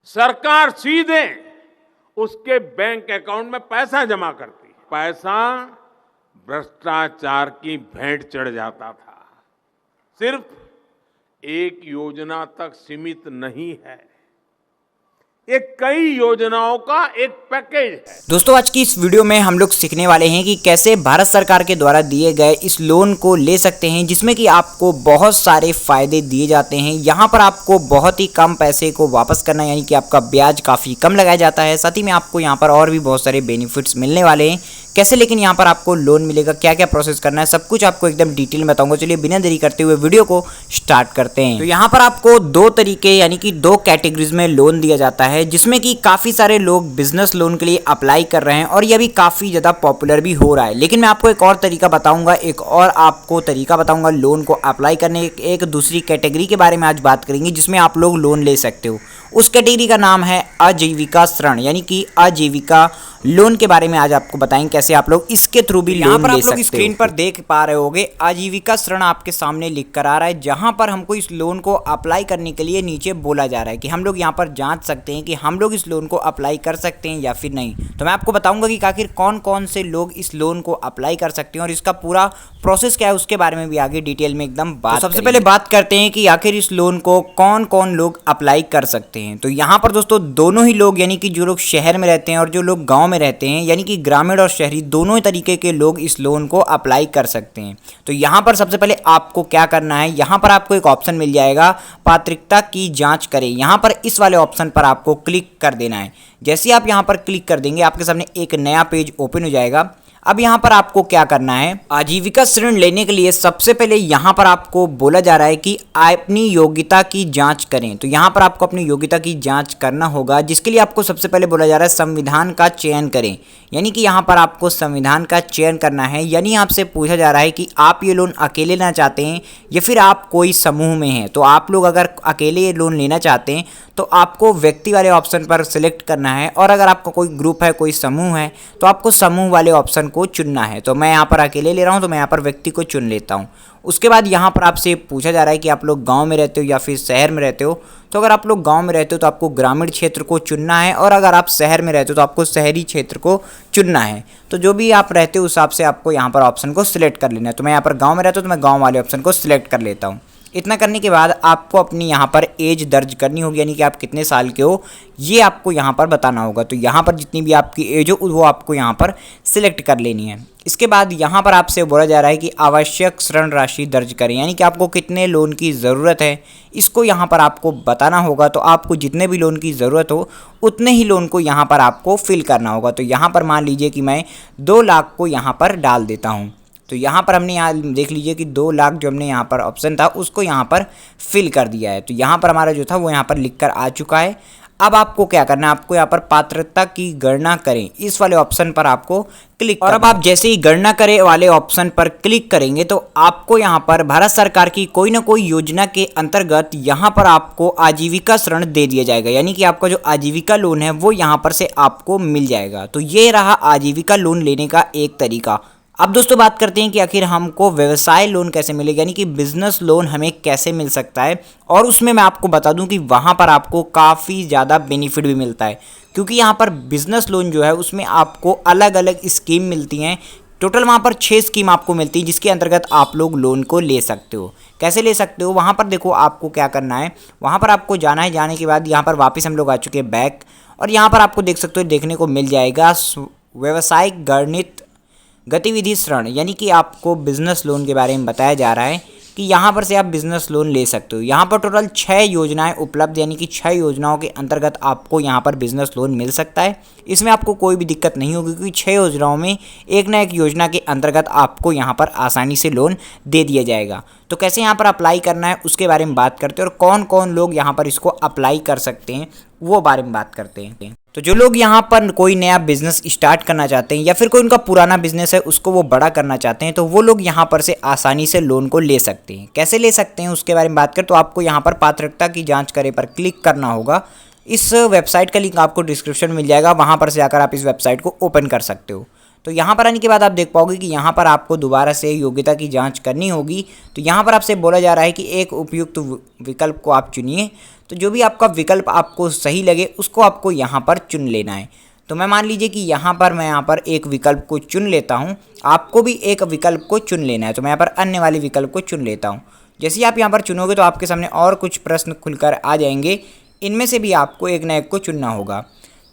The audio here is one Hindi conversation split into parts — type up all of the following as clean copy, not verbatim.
सरकार सीधे उसके बैंक अकाउंट में पैसा जमा करती है। पैसा भ्रष्टाचार की भेंट चढ़ जाता था। सिर्फ एक योजना तक सीमित नहीं है, ये कई योजनाओं का एक पैकेज है। दोस्तों आज की इस वीडियो में हम लोग सीखने वाले हैं कि कैसे भारत सरकार के द्वारा दिए गए इस लोन को ले सकते हैं, जिसमें कि आपको बहुत सारे फायदे दिए जाते हैं। यहाँ पर आपको बहुत ही कम पैसे को वापस करना, यानी कि आपका ब्याज काफ़ी कम लगाया जाता है। साथ ही में आपको यहाँ पर और भी बहुत सारे बेनिफिट्स मिलने वाले हैं। कैसे लेकिन यहाँ पर आपको लोन मिलेगा, क्या क्या प्रोसेस करना है, सब कुछ आपको एकदम डिटेल में बताऊंगा। चलिए बिना देरी करते हुए वीडियो को स्टार्ट करते हैं। तो यहाँ पर आपको दो तरीके यानी कि दो कैटेगरीज में लोन दिया जाता है, जिसमें कि काफ़ी सारे लोग बिजनेस लोन के लिए अप्लाई कर रहे हैं और ये भी काफ़ी ज़्यादा पॉपुलर भी हो रहा है। लेकिन मैं आपको एक और तरीका बताऊंगा, एक और आपको तरीका बताऊंगा लोन को अप्लाई करने। एक दूसरी कैटेगरी के बारे में आज बात करेंगे जिसमें आप लोग लोन ले सकते हो। उस कैटेगरी का नाम है आजीविका ऋण, यानी कि आजीविका लोन के बारे में आज आपको बताएंगे कैसे आप लोग इसके थ्रू भी लोन ले सकते हो। आप लोग स्क्रीन पर देख पा रहे होगे आजीविका ऋण आपके सामने लिख कर आ रहा है, जहां पर हमको इस लोन को अप्लाई करने के लिए नीचे बोला जा रहा है कि हम लोग यहां पर जांच सकते हैं कि हम लोग इस लोन को अप्लाई कर सकते हैं या फिर नहीं। तो मैं आपको बताऊंगा कि आखिर कौन कौन से लोग इस लोन को अप्लाई कर सकते हैं और इसका पूरा प्रोसेस क्या है उसके बारे में भी आगे डिटेल में एकदम बात। तो सबसे पहले बात करते हैं कि आखिर इस लोन को कौन कौन लोग अप्लाई कर सकते हैं। तो यहाँ पर दोस्तों दोनों ही लोग, यानी कि जो लोग शहर में रहते हैं और जो लोग गाँव में रहते हैं, यानी कि ग्रामीण और शहरी दोनों तरीके के लोग इस लोन को अप्लाई कर सकते हैं। तो यहाँ पर सबसे पहले आपको क्या करना है, यहाँ पर आपको एक ऑप्शन मिल जाएगा पात्रता की जांच करें। यहाँ पर इस वाले ऑप्शन पर आपको क्लिक कर देना है। जैसे आप यहाँ पर क्लिक कर देंगे आपके सामने एक नया पेज ओपन हो जाएगा। अब यहाँ पर आपको क्या करना है, आजीविका ऋण लेने के लिए सबसे पहले यहाँ पर आपको बोला जा रहा है कि अपनी योग्यता की जांच करें। तो यहाँ पर आपको अपनी योग्यता की जांच करना होगा, जिसके लिए आपको सबसे पहले बोला जा रहा है संविधान का चयन करें। यानी कि यहाँ पर आपको संविधान का चयन करना है, यानी आपसे पूछा जा रहा है कि आप ये लोन अकेले लेना चाहते हैं या फिर आप कोई समूह में हैं। तो आप लोग अगर अकेले ये लोन लेना चाहते हैं तो आपको व्यक्ति वाले ऑप्शन पर सिलेक्ट करना है, और अगर आपका कोई ग्रुप है, कोई समूह है, तो आपको समूह वाले ऑप्शन को चुनना है। तो मैं यहाँ पर अकेले ले रहा हूँ तो मैं यहाँ पर व्यक्ति को चुन लेता हूँ। उसके बाद यहाँ पर आपसे पूछा जा रहा है कि आप लोग गांव में रहते हो या फिर शहर में रहते हो। तो अगर आप लोग गांव में रहते हो तो आपको ग्रामीण क्षेत्र को चुनना है, और अगर आप शहर में रहते हो तो आपको शहरी क्षेत्र को चुनना है। तो जो भी आप रहते हो उस हिसाब से आपको यहाँ पर ऑप्शन को सिलेक्ट कर लेना है। तो मैं यहाँ पर गाँव में रहता हूँ तो मैं गाँव वाले ऑप्शन को सिलेक्ट कर लेता हूँ। इतना करने के बाद आपको अपनी यहाँ पर एज दर्ज करनी होगी, यानी कि आप कितने साल के हो ये आपको यहाँ पर बताना होगा। तो यहाँ पर जितनी भी आपकी एज हो वो आपको यहाँ पर सिलेक्ट कर लेनी है। इसके बाद यहाँ पर आपसे बोला जा रहा है कि आवश्यक ऋण राशि दर्ज करें, यानी कि आपको कितने लोन की ज़रूरत है इसको यहाँ पर आपको बताना होगा। तो आपको जितने भी लोन की ज़रूरत हो उतने ही लोन को यहाँ पर आपको फिल करना होगा। तो यहाँ पर मान लीजिए कि मैं 2 लाख को यहाँ पर डाल देता हूँ। तो यहाँ पर हमने यहाँ देख लीजिए कि 2 लाख जो हमने यहाँ पर ऑप्शन था उसको यहाँ पर फिल कर दिया है। तो यहाँ पर हमारा जो था वो यहाँ पर लिख कर आ चुका है। अब आपको क्या करना है, आपको यहाँ पर पात्रता की गणना करें इस वाले ऑप्शन पर आपको क्लिक, और अब आप जैसे ही गणना करें वाले ऑप्शन पर क्लिक करेंगे तो आपको यहाँ पर भारत सरकार की कोई ना कोई योजना के अंतर्गत यहाँ पर आपको आजीविका ऋण दे दिया जाएगा, यानी कि आपका जो आजीविका लोन है वो यहाँ पर से आपको मिल जाएगा। तो ये रहा आजीविका लोन लेने का एक तरीका। अब दोस्तों बात करते हैं कि आखिर हमको व्यवसाय लोन कैसे मिलेगा, यानी कि बिजनेस लोन हमें कैसे मिल सकता है। और उसमें मैं आपको बता दूं कि वहाँ पर आपको काफ़ी ज़्यादा बेनिफिट भी मिलता है, क्योंकि यहाँ पर बिजनेस लोन जो है उसमें आपको अलग अलग स्कीम मिलती हैं। टोटल वहाँ पर 6 स्कीम आपको मिलती है, जिसके अंतर्गत आप लोग लोन को ले सकते हो। कैसे ले सकते हो, वहाँ पर देखो आपको क्या करना है, वहाँ पर आपको जाना है। जाने के बाद यहाँ पर वापस हम लोग आ चुके हैं बैक, और यहाँ पर आपको देख सकते हो देखने को मिल जाएगा व्यवसायिक गणित गतिविधि ऋण, यानी कि आपको बिजनेस लोन के बारे में बताया जा रहा है कि यहाँ पर से आप बिजनेस लोन ले सकते हो। यहाँ पर टोटल 6 योजनाएं उपलब्ध, यानी कि 6 योजनाओं के अंतर्गत आपको यहाँ पर बिजनेस लोन मिल सकता है। इसमें आपको कोई भी दिक्कत नहीं होगी, क्योंकि 6 योजनाओं में एक ना एक योजना के अंतर्गत आपको यहाँ पर आसानी से लोन दे दिया जाएगा। तो कैसे यहाँ पर अप्लाई करना है उसके बारे में बात करते हैं, और कौन कौन लोग यहाँ पर इसको अप्लाई कर सकते हैं वो बारे में बात करते हैं। तो जो लोग यहाँ पर कोई नया बिजनेस स्टार्ट करना चाहते हैं या फिर कोई उनका पुराना बिजनेस है उसको वो बड़ा करना चाहते हैं, तो वो लोग यहाँ पर से आसानी से लोन को ले सकते हैं। कैसे ले सकते हैं उसके बारे में बात करें तो आपको यहाँ पर पात्रता की जांच करें पर क्लिक करना होगा। इस वेबसाइट का लिंक आपको डिस्क्रिप्शन में मिल जाएगा, वहाँ पर से जाकर आप इस वेबसाइट को ओपन कर सकते हो। तो यहाँ पर आने के बाद आप देख पाओगे कि यहाँ पर आपको दोबारा से योग्यता की जांच करनी होगी। तो यहाँ पर आपसे बोला जा रहा है कि एक उपयुक्त विकल्प को आप चुनिए। तो जो भी आपका विकल्प आपको सही लगे उसको आपको यहाँ पर चुन लेना है। तो मैं मान लीजिए कि यहाँ पर एक विकल्प को चुन लेता हूँ, आपको भी एक विकल्प को चुन लेना है। तो मैं यहाँ पर अन्य वाले विकल्प को चुन लेता हूँ। जैसे ही आप यहाँ पर चुनोगे तो आपके सामने और कुछ प्रश्न खुलकर आ जाएंगे, इनमें से भी आपको एक ना एक को चुनना होगा।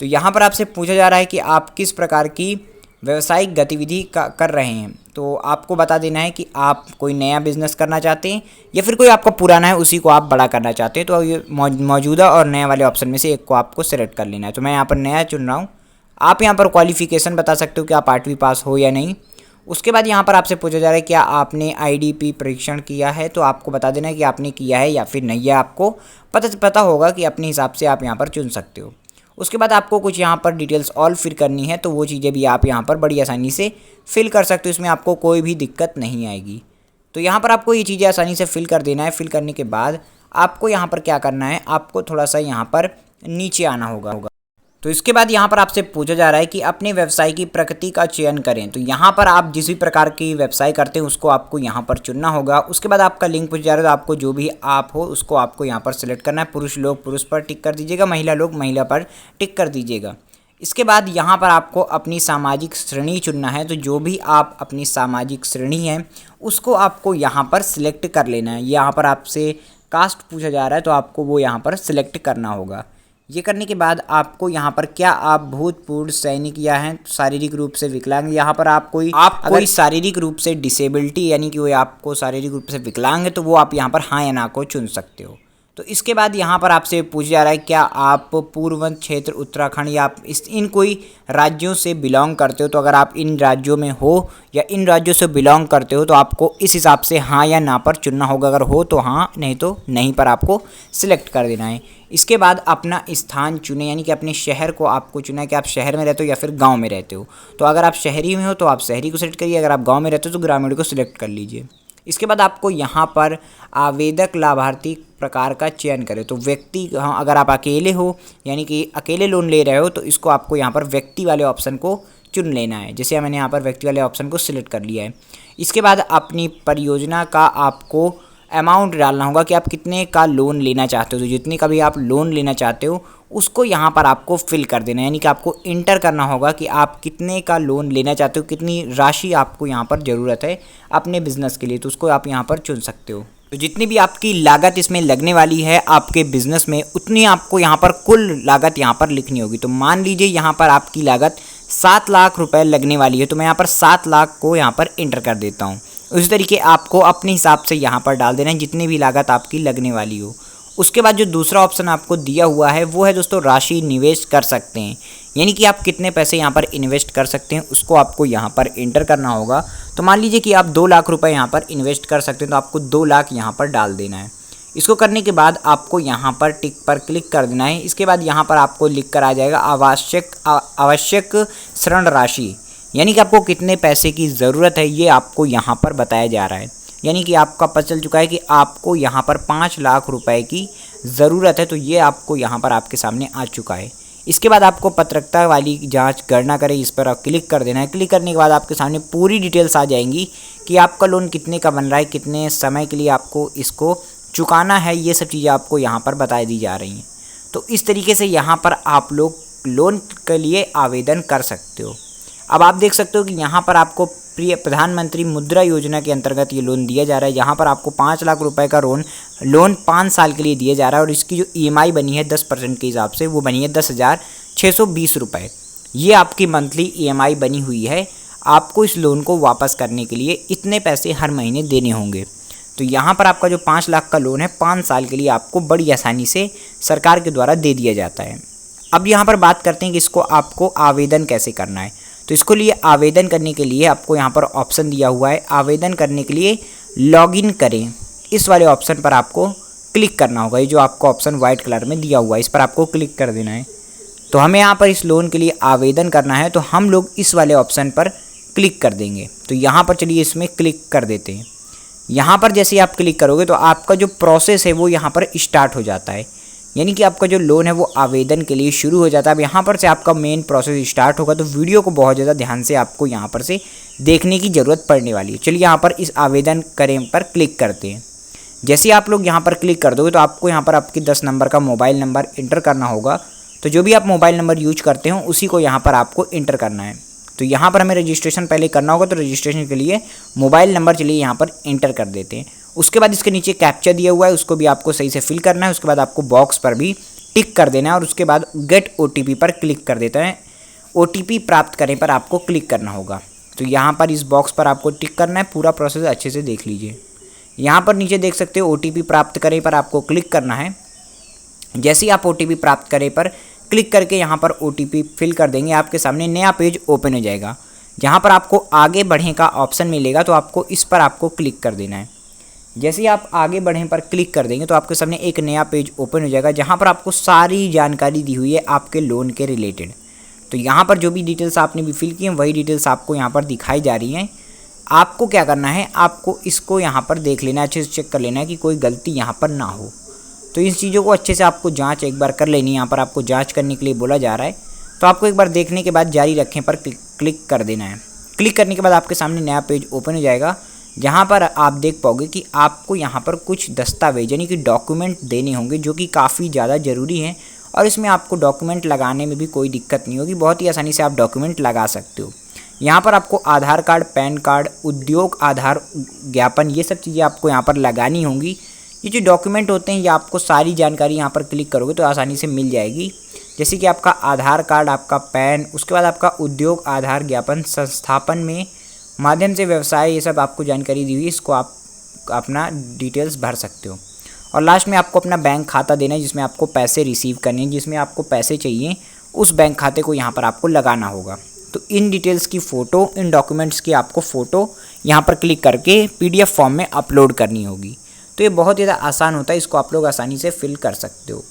तो यहाँ पर आपसे पूछा जा रहा है कि आप किस प्रकार की व्यावसायिक गतिविधि कर रहे हैं। तो आपको बता देना है कि आप कोई नया बिजनेस करना चाहते हैं या फिर कोई आपका पुराना है उसी को आप बड़ा करना चाहते हैं। तो ये मौजूदा और नया वाले ऑप्शन में से एक को आपको सेलेक्ट कर लेना है। तो मैं यहाँ पर नया चुन रहा हूँ। आप यहाँ पर क्वालिफिकेशन बता सकते हो कि आप 8वीं पास हो या नहीं। उसके बाद यहाँ पर आपसे पूछा जा रहा है क्या आपने IDP परीक्षण किया है। तो आपको बता देना है कि आपने किया है या फिर नहीं है। आपको पता होगा कि अपने हिसाब से आप यहाँ पर चुन सकते हो। उसके बाद आपको कुछ यहाँ पर डिटेल्स ऑल फिल करनी है, तो वो चीज़ें भी आप यहाँ पर बड़ी आसानी से फिल कर सकते हो। इसमें आपको कोई भी दिक्कत नहीं आएगी। तो यहाँ पर आपको ये चीज़ें आसानी से फिल कर देना है। फिल करने के बाद आपको यहाँ पर क्या करना है, आपको थोड़ा सा यहाँ पर नीचे आना होगा। तो इसके बाद यहाँ पर आपसे पूछा जा रहा है कि अपने व्यवसाय की प्रकृति का चयन करें। तो यहाँ पर आप जिस भी प्रकार की व्यवसाय करते हैं उसको आपको यहाँ पर चुनना होगा। उसके बाद आपका लिंक पूछा जा रहा है, तो आपको जो भी आप हो उसको आपको यहाँ पर सिलेक्ट करना है। पुरुष लोग पुरुष पर टिक कर दीजिएगा, महिला लोग महिला पर टिक कर दीजिएगा। इसके बाद यहाँ पर आपको अपनी सामाजिक श्रेणी चुनना है। तो जो भी आप अपनी सामाजिक श्रेणी है उसको आपको यहाँ पर सिलेक्ट कर लेना है। यहाँ पर आपसे कास्ट पूछा जा रहा है, तो आपको वो यहाँ पर सिलेक्ट करना होगा। ये करने के बाद आपको यहाँ पर क्या आप भूतपूर्व सैनिक या हैं शारीरिक रूप से विकलांग, यहाँ पर आप कोई शारीरिक रूप से डिसेबिलिटी यानी कि वो आपको शारीरिक रूप से विकलांग है तो वो आप यहाँ पर हाँ या ना को चुन सकते हो। तो इसके बाद यहाँ पर आपसे पूछा जा रहा है क्या आप पूर्वोत्तर क्षेत्र उत्तराखंड या आप इन कोई राज्यों से बिलोंग करते हो। तो अगर आप इन राज्यों में हो या इन राज्यों से बिलोंग करते हो तो आपको इस हिसाब से हाँ या ना पर चुनना होगा। अगर हो तो हाँ, नहीं तो नहीं पर आपको सिलेक्ट कर देना है। इसके बाद अपना स्थान चुने, यानी कि अपने शहर को आपको चुना है कि आप शहर में रहते हो या फिर गांव में रहते हो। तो अगर आप शहरी में हो तो आप शहरी को सिलेक्ट करिए, अगर आप गांव में रहते हो तो ग्रामीण को सिलेक्ट कर लीजिए। इसके बाद आपको यहाँ पर आवेदक लाभार्थी प्रकार का चयन करें। तो व्यक्ति, हाँ, अगर आप अकेले हो यानी कि अकेले लोन ले रहे हो तो इसको आपको यहाँ पर व्यक्ति वाले ऑप्शन को चुन लेना है। जैसे मैंने यहाँ पर व्यक्ति वाले ऑप्शन को सिलेक्ट कर लिया है। इसके बाद अपनी परियोजना का आपको अमाउंट डालना होगा कि आप कितने का लोन लेना चाहते हो। तो जितने का भी आप लोन लेना चाहते हो उसको यहाँ पर आपको फिल कर देना है, यानी कि आपको इंटर करना होगा कि आप कितने का लोन लेना चाहते हो, कितनी राशि आपको यहाँ पर ज़रूरत है अपने बिजनेस के लिए। तो उसको आप यहाँ पर चुन सकते हो। तो जितनी भी आपकी लागत इसमें लगने वाली है आपके बिजनेस में, उतनी आपको यहाँ पर कुल लागत यहाँ पर लिखनी होगी। तो मान लीजिए यहाँ पर आपकी लागत 7 लाख रुपए लगने वाली है, तो मैं यहाँ पर 7 लाख को यहाँ पर इंटर कर देता हूँ। उसी तरीके आपको अपने हिसाब से यहाँ पर डाल देना है जितनी भी लागत आपकी लगने वाली हो। उसके बाद जो दूसरा ऑप्शन आपको दिया हुआ है वो है दोस्तों राशि निवेश कर सकते हैं, यानी कि आप कितने पैसे यहाँ पर इन्वेस्ट कर सकते हैं उसको आपको यहाँ पर इंटर करना होगा। तो मान लीजिए कि आप 2 लाख रुपए यहाँ पर इन्वेस्ट कर सकते हैं, तो आपको 2 लाख यहाँ पर डाल देना है। इसको करने के बाद आपको यहाँ पर टिक पर क्लिक कर देना है। इसके बाद यहाँ पर आपको लिख कर आ जाएगा आवश्यक ऋण राशि, यानी कि आपको कितने पैसे की ज़रूरत है ये आपको यहाँ पर बताया जा रहा है। यानी कि आपका पता चल चुका है कि आपको यहाँ पर 5 लाख रुपए की ज़रूरत है, तो ये आपको यहाँ पर आपके सामने आ चुका है। इसके बाद आपको पत्रकता वाली जांच गणना करें, इस पर आप क्लिक कर देना है। क्लिक करने के बाद आपके सामने पूरी डिटेल्स आ जाएंगी कि आपका लोन कितने का बन रहा है, कितने समय के लिए आपको इसको चुकाना है, ये सब चीज़ें आपको यहाँ पर बता दी जा रही हैं। तो इस तरीके से यहाँ पर आप लोग लोन के लिए आवेदन कर सकते हो। अब आप देख सकते हो कि यहाँ पर आपको प्रधानमंत्री मुद्रा योजना के अंतर्गत ये लोन दिया जा रहा है। यहाँ पर आपको 5 लाख रुपए का लोन 5 साल के लिए दिया जा रहा है और इसकी जो EMI बनी है 10% के हिसाब से वो बनी है 10,620 रुपये। ये आपकी मंथली EMI बनी हुई है। आपको इस लोन को वापस करने के लिए इतने पैसे हर महीने देने होंगे। तो यहाँ पर आपका जो 5 लाख का लोन है 5 साल के लिए आपको बड़ी आसानी से सरकार के द्वारा दे दिया जाता है। अब यहाँ पर बात करते हैं कि इसको आपको आवेदन कैसे करना है। तो इसको लिए आवेदन करने के लिए आपको यहाँ पर ऑप्शन दिया हुआ है, आवेदन करने के लिए लॉगिन करें, इस वाले ऑप्शन पर आपको क्लिक करना होगा। ये जो आपको ऑप्शन वाइट कलर में दिया हुआ है इस पर आपको क्लिक कर देना है। तो हमें यहाँ पर इस लोन के लिए आवेदन करना है, तो हम लोग इस वाले ऑप्शन पर क्लिक कर देंगे। तो यहाँ पर चलिए इसमें क्लिक कर देते हैं। यहाँ पर जैसे आप क्लिक करोगे तो आपका जो प्रोसेस है वो यहाँ पर स्टार्ट हो जाता है। यानी कि आपका जो लोन है वो आवेदन के लिए शुरू हो जाता है। अब यहाँ पर से आपका मेन प्रोसेस स्टार्ट होगा, तो वीडियो को बहुत ज़्यादा ध्यान से आपको यहाँ पर से देखने की ज़रूरत पड़ने वाली है। चलिए यहाँ पर इस आवेदन करें पर क्लिक करते हैं। जैसे ही आप लोग यहाँ पर क्लिक कर दोगे तो आपको यहाँ पर आपके 10 नंबर का मोबाइल नंबर इंटर करना होगा। तो जो भी आप मोबाइल नंबर यूज करते हो उसी को यहाँ पर आपको इंटर करना है। तो यहाँ पर हमें रजिस्ट्रेशन पहले करना होगा, तो रजिस्ट्रेशन के लिए मोबाइल नंबर चलिए यहाँ पर इंटर कर देते हैं। उसके बाद इसके नीचे कैप्चा दिया हुआ है, उसको भी आपको सही से फिल करना है। उसके बाद आपको बॉक्स पर भी टिक कर देना है और उसके बाद गेट OTP पर क्लिक कर देते हैं। OTP प्राप्त करने पर आपको क्लिक करना होगा। तो यहाँ पर इस बॉक्स पर आपको टिक करना है। पूरा प्रोसेस अच्छे से देख लीजिए। यहाँ पर नीचे देख सकते हो OTP प्राप्त करें पर आपको क्लिक करना है। जैसे ही आप OTP प्राप्त करें पर क्लिक करके यहाँ पर OTP फिल कर देंगे, आपके सामने नया पेज ओपन हो जाएगा। जहाँ पर आपको आगे बढ़ने का ऑप्शन मिलेगा तो आपको इस पर आपको क्लिक कर देना है। जैसे ही आप आगे बढ़ने पर क्लिक कर देंगे तो आपके सामने एक नया पेज ओपन हो जाएगा, जहाँ पर आपको सारी जानकारी दी हुई है आपके लोन के रिलेटेड। तो यहाँ पर जो भी डिटेल्स आपने भी फिल की हैं वही डिटेल्स आपको यहाँ पर दिखाई जा रही हैं। आपको क्या करना है, आपको इसको यहाँ पर देख लेना है, अच्छे से चेक कर लेना है कि कोई गलती यहाँ पर ना हो। तो इन चीज़ों को अच्छे से आपको जांच एक बार कर लेनी है। यहाँ पर आपको जांच करने के लिए बोला जा रहा है, तो आपको एक बार देखने के बाद जारी रखें पर क्लिक कर देना है। क्लिक करने के बाद आपके सामने नया पेज ओपन हो जाएगा, जहाँ पर आप देख पाओगे कि आपको यहाँ पर कुछ दस्तावेज यानी कि डॉक्यूमेंट देने होंगे, जो कि काफ़ी ज़्यादा ज़रूरी हैं। और इसमें आपको डॉक्यूमेंट लगाने में भी कोई दिक्कत नहीं होगी, बहुत ही आसानी से आप डॉक्यूमेंट लगा सकते हो। यहाँ पर आपको आधार कार्ड, पैन कार्ड, उद्योग आधार ज्ञापन, ये सब चीज़ें आपको यहाँ पर लगानी होंगी। ये जो डॉक्यूमेंट होते हैं ये आपको सारी जानकारी यहाँ पर क्लिक करोगे तो आसानी से मिल जाएगी। जैसे कि आपका आधार कार्ड, आपका पैन, उसके बाद आपका उद्योग आधार ज्ञापन, संस्थापन में माध्यम से व्यवसाय, ये सब आपको जानकारी दी हुई है। इसको आप अपना डिटेल्स भर सकते हो। और लास्ट में आपको अपना बैंक खाता देना है, जिसमें आपको पैसे रिसीव करने हैं, जिसमें आपको पैसे चाहिए उस बैंक खाते को यहाँ पर आपको लगाना होगा। तो इन डिटेल्स की फ़ोटो, इन डॉक्यूमेंट्स की आपको फ़ोटो यहाँ पर क्लिक करके PDF फॉर्म में अपलोड करनी होगी। तो ये बहुत ज़्यादा आसान होता है, इसको आप लोग आसानी से फिल कर सकते हो।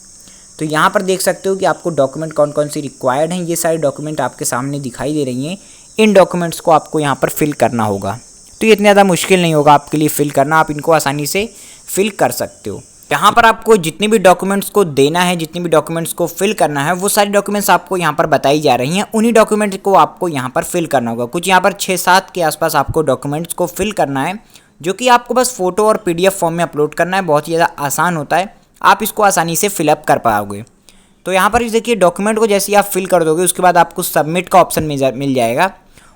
तो यहाँ पर देख सकते हो कि आपको डॉक्यूमेंट कौन कौन सी रिक्वायर्ड हैं। ये सारे डॉक्यूमेंट आपके सामने दिखाई दे रही हैं। इन डॉक्यूमेंट्स को आपको यहाँ पर फिल करना होगा। तो ये इतना ज़्यादा मुश्किल नहीं होगा आपके लिए फिल करना, आप इनको आसानी से फिल कर सकते हो। यहाँ पर आपको जितने भी डॉक्यूमेंट्स को देना है, जितने भी डॉक्यूमेंट्स को फिल करना है, वो सारी डॉक्यूमेंट्स आपको यहाँ पर बताई जा रही हैं। उन्हीं डॉक्यूमेंट्स को आपको यहाँ पर फिल करना होगा। कुछ यहाँ पर 6-7 के आसपास आपको डॉक्यूमेंट्स को फिल करना है, जो कि आपको बस फ़ोटो और PDF फॉर्म में अपलोड करना है। बहुत ही ज़्यादा आसान होता है, आप इसको आसानी से फिलअप कर पाओगे। तो यहाँ पर देखिए, डॉक्यूमेंट को जैसे ही आप फिल कर दोगे उसके बाद आपको सबमिट का ऑप्शन मिल जाएगा।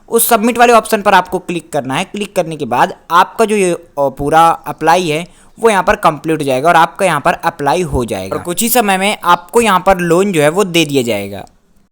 उस सबमिट वाले ऑप्शन पर आपको क्लिक करना है। क्लिक करने के बाद आपका जो ये पूरा अप्लाई है वो यहाँ पर कंप्लीट हो जाएगा और आपका यहाँ पर अप्लाई हो जाएगा और कुछ ही समय में आपको यहाँ पर लोन जो है वो दे दिया जाएगा।